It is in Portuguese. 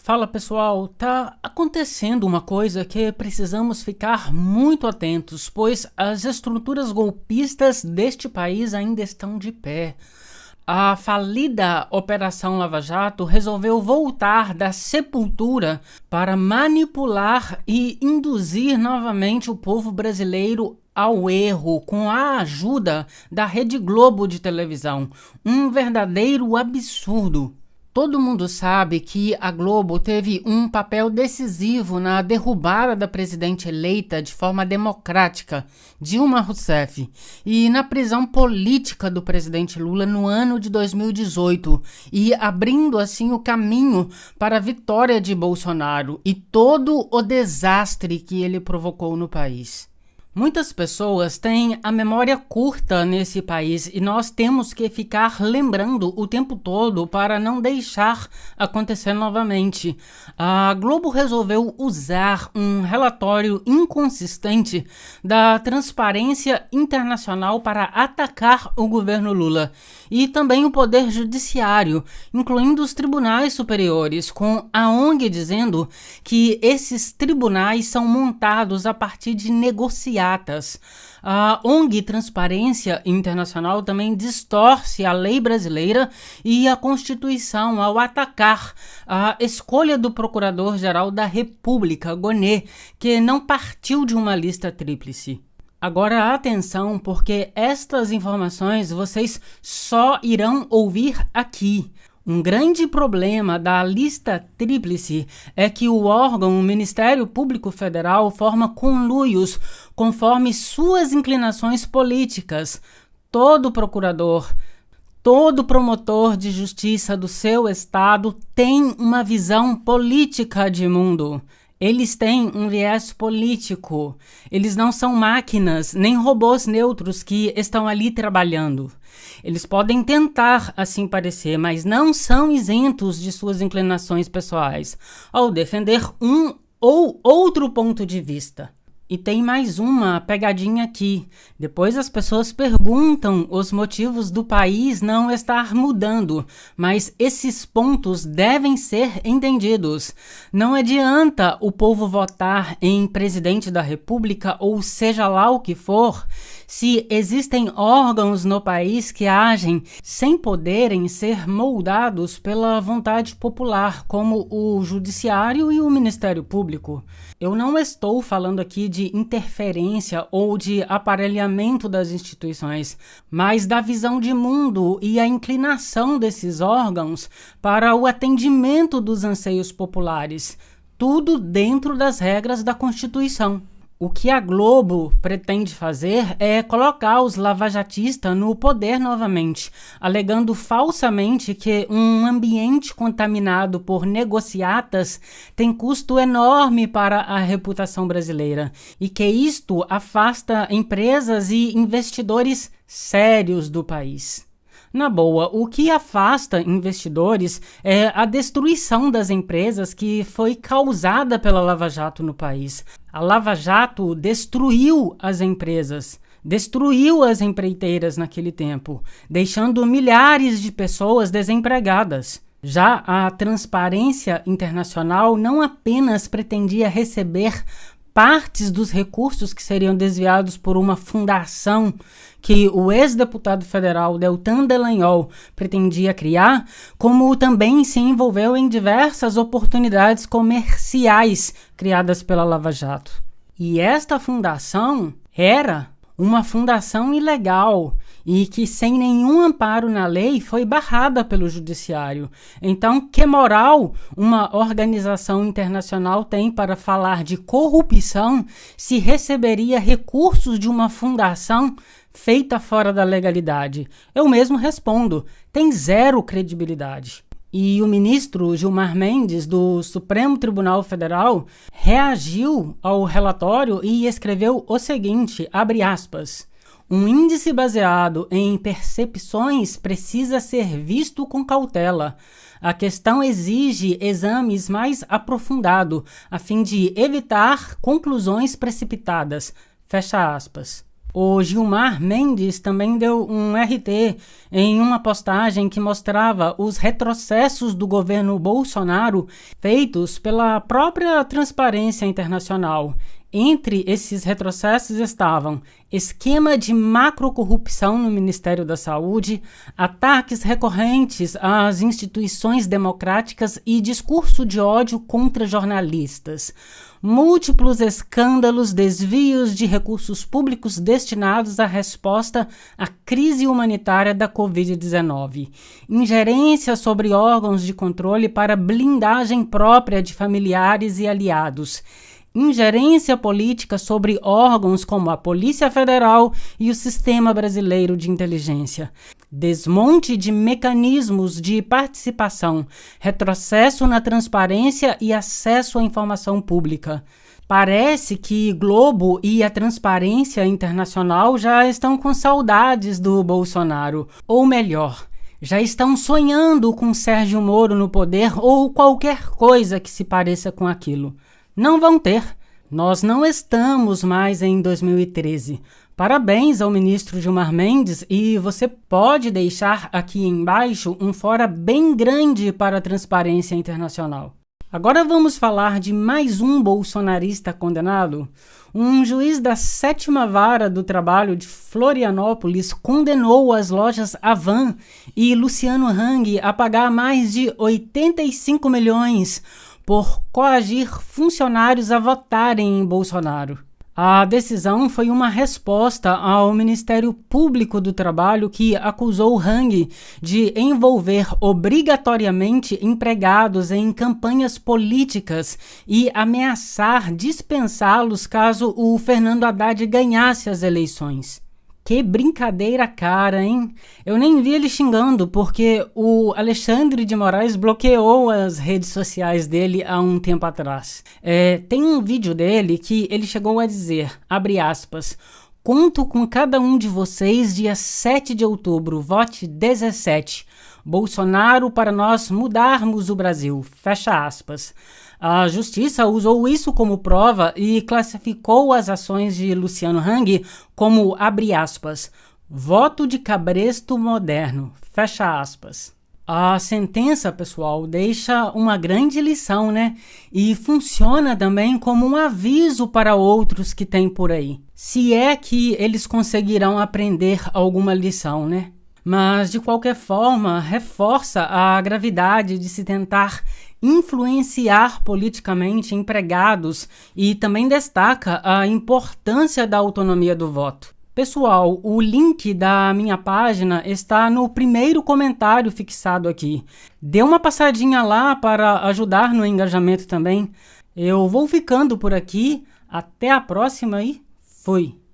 Fala pessoal, tá acontecendo uma coisa que precisamos ficar muito atentos, pois as estruturas golpistas deste país ainda estão de pé. A falida Operação Lava Jato resolveu voltar da sepultura para manipular e induzir novamente o povo brasileiro ao erro com a ajuda da Rede Globo de televisão. Um verdadeiro absurdo. Todo mundo sabe que a Globo teve um papel decisivo na derrubada da presidente eleita de forma democrática, Dilma Rousseff, e na prisão política do presidente Lula no ano de 2018, e abrindo assim o caminho para a vitória de Bolsonaro e todo o desastre que ele provocou no país. Muitas pessoas têm a memória curta nesse país e nós temos que ficar lembrando o tempo todo para não deixar acontecer novamente. A Globo resolveu usar um relatório inconsistente da Transparência Internacional para atacar o governo Lula e também o Poder Judiciário, incluindo os tribunais superiores, com a ONG dizendo que esses tribunais são montados a partir de negociatas. A ONG Transparência Internacional também distorce a lei brasileira e a Constituição ao atacar a escolha do Procurador-Geral da República, Gonê, que não partiu de uma lista tríplice. Agora atenção, porque estas informações vocês só irão ouvir aqui. Um grande problema da lista tríplice é que o órgão, o Ministério Público Federal, forma conluios conforme suas inclinações políticas. Todo procurador, todo promotor de justiça do seu estado tem uma visão política de mundo. Eles têm um viés político. Eles não são máquinas, nem robôs neutros que estão ali trabalhando. Eles podem tentar assim parecer, mas não são isentos de suas inclinações pessoais ao defender um ou outro ponto de vista. E tem mais uma pegadinha aqui. Depois as pessoas perguntam os motivos do país não estar mudando, mas esses pontos devem ser entendidos. Não adianta o povo votar em presidente da República ou seja lá o que for, se existem órgãos no país que agem sem poderem ser moldados pela vontade popular, como o Judiciário e o Ministério Público. Eu não estou falando aqui de interferência ou de aparelhamento das instituições, mas da visão de mundo e a inclinação desses órgãos para o atendimento dos anseios populares, tudo dentro das regras da Constituição. O que a Globo pretende fazer é colocar os lavajatistas no poder novamente, alegando falsamente que um ambiente contaminado por negociatas tem custo enorme para a reputação brasileira e que isto afasta empresas e investidores sérios do país. Na boa, o que afasta investidores é a destruição das empresas que foi causada pela Lava Jato no país. A Lava Jato destruiu as empresas, destruiu as empreiteiras naquele tempo, deixando milhares de pessoas desempregadas. Já a Transparência Internacional não apenas pretendia receber partes dos recursos que seriam desviados por uma fundação que o ex-deputado federal Deltan Dallagnol pretendia criar, como também se envolveu em diversas oportunidades comerciais criadas pela Lava Jato. E esta fundação era uma fundação ilegal e que, sem nenhum amparo na lei, foi barrada pelo judiciário. Então, que moral uma organização internacional tem para falar de corrupção se receberia recursos de uma fundação feita fora da legalidade? Eu mesmo respondo, tem zero credibilidade. E o ministro Gilmar Mendes, do Supremo Tribunal Federal, reagiu ao relatório e escreveu o seguinte, abre aspas, um índice baseado em percepções precisa ser visto com cautela. A questão exige exames mais aprofundados, a fim de evitar conclusões precipitadas. Fecha aspas. O Gilmar Mendes também deu um RT em uma postagem que mostrava os retrocessos do governo Bolsonaro feitos pela própria Transparência Internacional. Entre esses retrocessos estavam esquema de macrocorrupção no Ministério da Saúde, ataques recorrentes às instituições democráticas e discurso de ódio contra jornalistas, múltiplos escândalos, desvios de recursos públicos destinados à resposta à crise humanitária da Covid-19, ingerência sobre órgãos de controle para blindagem própria de familiares e aliados, ingerência política sobre órgãos como a Polícia Federal e o Sistema Brasileiro de Inteligência, desmonte de mecanismos de participação, retrocesso na transparência e acesso à informação pública. Parece que Globo e a Transparência Internacional já estão com saudades do Bolsonaro, ou melhor, já estão sonhando com Sérgio Moro no poder ou qualquer coisa que se pareça com aquilo. Não vão ter. Nós não estamos mais em 2013. Parabéns ao ministro Gilmar Mendes e você pode deixar aqui embaixo um fora bem grande para a Transparência Internacional. Agora vamos falar de mais um bolsonarista condenado. Um juiz da 7ª Vara do Trabalho de Florianópolis condenou as lojas Havan e Luciano Hang a pagar mais de 85 milhões por coagir funcionários a votarem em Bolsonaro. A decisão foi uma resposta ao Ministério Público do Trabalho, que acusou Hang de envolver obrigatoriamente empregados em campanhas políticas e ameaçar dispensá-los caso o Fernando Haddad ganhasse as eleições. Que brincadeira cara, hein? Eu nem vi ele xingando, porque o Alexandre de Moraes bloqueou as redes sociais dele há um tempo atrás. Tem um vídeo dele que ele chegou a dizer, abre aspas, conto com cada um de vocês dia 7 de outubro, vote 17. Bolsonaro para nós mudarmos o Brasil, fecha aspas. A justiça usou isso como prova e classificou as ações de Luciano Hang como, abre aspas, voto de cabresto moderno, fecha aspas. A sentença, pessoal, deixa uma grande lição, né? E funciona também como um aviso para outros que tem por aí. Se é que eles conseguirão aprender alguma lição, né? Mas, de qualquer forma, reforça a gravidade de se tentar influenciar politicamente empregados e também destaca a importância da autonomia do voto. Pessoal, o link da minha página está no primeiro comentário fixado aqui. Dê uma passadinha lá para ajudar no engajamento também. Eu vou ficando por aqui. Até a próxima e fui!